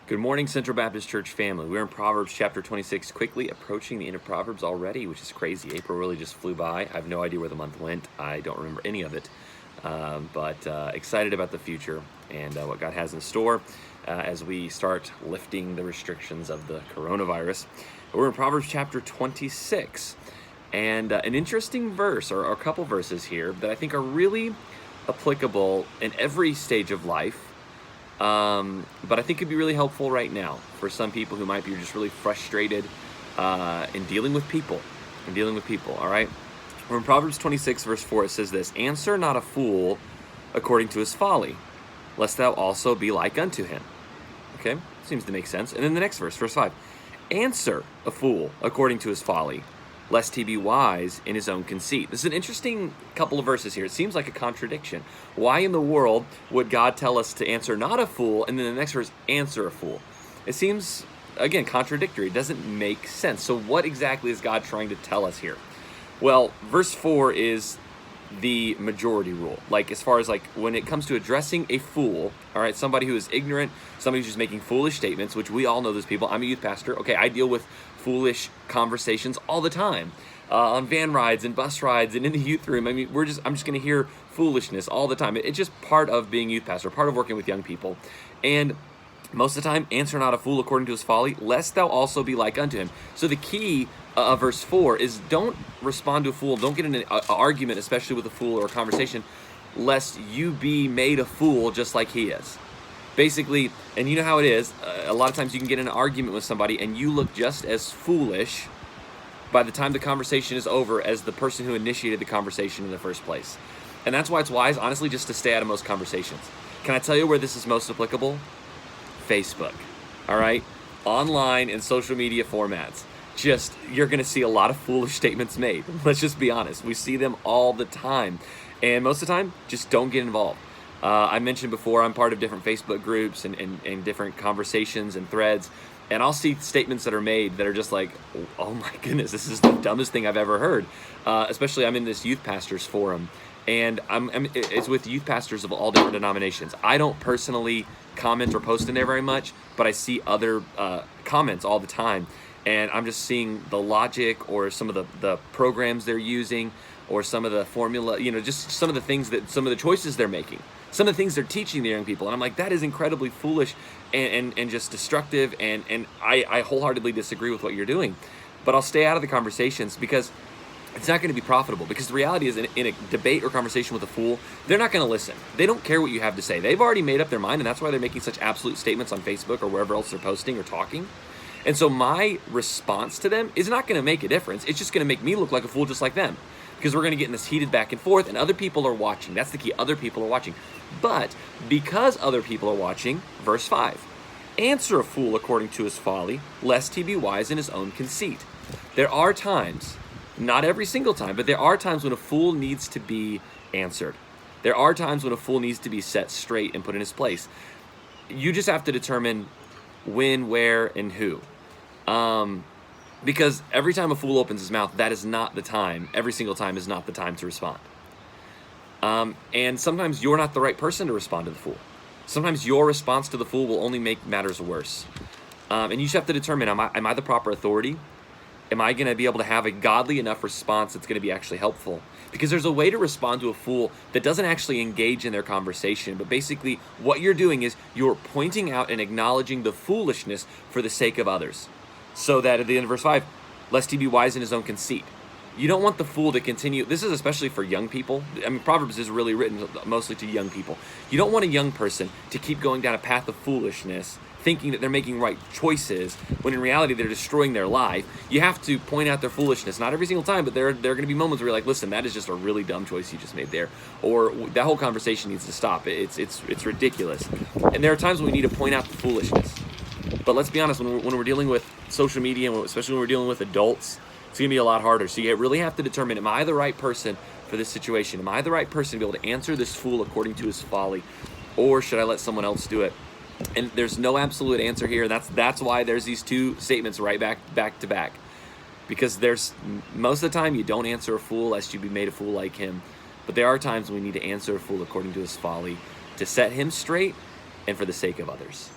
Good morning, Central Baptist Church family. We're in Proverbs chapter 26, quickly approaching the end of Proverbs already, which is crazy. April really just flew by. I have no idea where the month went. I don't remember any of it, but excited about the future and what God has in store as we start lifting the restrictions of the coronavirus. We're in Proverbs chapter 26, and an interesting verse, or a couple verses here, that I think are really applicable in every stage of life. But I think it'd be really helpful right now for some people who might be just really frustrated in dealing with people. All right? We're in Proverbs 26, verse 4. It says this: "Answer not a fool according to his folly, lest thou also be like unto him." Okay? Seems to make sense. And then the next verse, verse 5. "Answer a fool according to his folly, lest he be wise in his own conceit." This is an interesting couple of verses here. It seems like a contradiction. Why in the world would God tell us to answer not a fool, and then the next verse, answer a fool? It seems, again, contradictory. It doesn't make sense. So what exactly is God trying to tell us here? Well, verse 4 is the majority rule. Like, as far as like when it comes to addressing a fool, all right, somebody who is ignorant, somebody who's just making foolish statements, which we all know those people. I'm a youth pastor. Okay, I deal with foolish conversations all the time on van rides and bus rides and in the youth room. I mean, I'm just going to hear foolishness all the time. It's just part of being a youth pastor, part of working with young people. And most of the time, answer not a fool according to his folly, lest thou also be like unto him. So the key of verse 4 is don't respond to a fool. Don't get in an argument, especially with a fool or a conversation, lest you be made a fool just like he is. Basically, and you know how it is, a lot of times you can get in an argument with somebody and you look just as foolish by the time the conversation is over as the person who initiated the conversation in the first place. And that's why it's wise, honestly, just to stay out of most conversations. Can I tell you where this is most applicable? Facebook, all right? Online and social media formats. Just, you're going to see a lot of foolish statements made. Let's just be honest. We see them all the time. And most of the time, just don't get involved. I mentioned before, I'm part of different Facebook groups and different conversations and threads, and I'll see statements that are made that are just like, oh my goodness, this is the dumbest thing I've ever heard. Especially, I'm in this youth pastors forum, and it's with youth pastors of all different denominations. I don't personally comment or post in there very much, but I see other comments all the time, and I'm just seeing the logic or some of the programs they're using, or some of the formula, just some of the things some of the choices they're making, some of the things they're teaching the young people. And I'm like, that is incredibly foolish and just destructive. And I wholeheartedly disagree with what you're doing. But I'll stay out of the conversations because it's not going to be profitable. Because the reality is, in a debate or conversation with a fool, they're not going to listen. They don't care what you have to say. They've already made up their mind, and that's why they're making such absolute statements on Facebook or wherever else they're posting or talking. And so my response to them is not going to make a difference. It's just going to make me look like a fool just like them. Because we're going to get in this heated back and forth, and other people are watching. That's the key. Other people are watching. But because other people are watching, verse 5, answer a fool according to his folly, lest he be wise in his own conceit. There are times, not every single time, but there are times when a fool needs to be answered. There are times when a fool needs to be set straight and put in his place. You just have to determine when, where, and who. Because every time a fool opens his mouth, that is not the time. Every single time is not the time to respond. And sometimes you're not the right person to respond to the fool. Sometimes your response to the fool will only make matters worse. And you just have to determine, am I the proper authority? Am I going to be able to have a godly enough response that's going to be actually helpful? Because there's a way to respond to a fool that doesn't actually engage in their conversation. But basically, what you're doing is you're pointing out and acknowledging the foolishness for the sake of others. So that at the end of verse 5, lest he be wise in his own conceit. You don't want the fool to continue. This is especially for young people. I mean, Proverbs is really written mostly to young people. You don't want a young person to keep going down a path of foolishness, thinking that they're making right choices, when in reality they're destroying their life. You have to point out their foolishness, not every single time, but there are going to be moments where you're like, listen, that is just a really dumb choice you just made there. Or that whole conversation needs to stop. It's ridiculous. And there are times when we need to point out the foolishness. But let's be honest, when we're dealing with social media, especially when we're dealing with adults, it's going to be a lot harder. So you really have to determine, am I the right person for this situation? Am I the right person to be able to answer this fool according to his folly? Or should I let someone else do it? And there's no absolute answer here. That's why there's these two statements right back to back. Because there's most of the time you don't answer a fool lest you be made a fool like him. But there are times when we need to answer a fool according to his folly to set him straight and for the sake of others.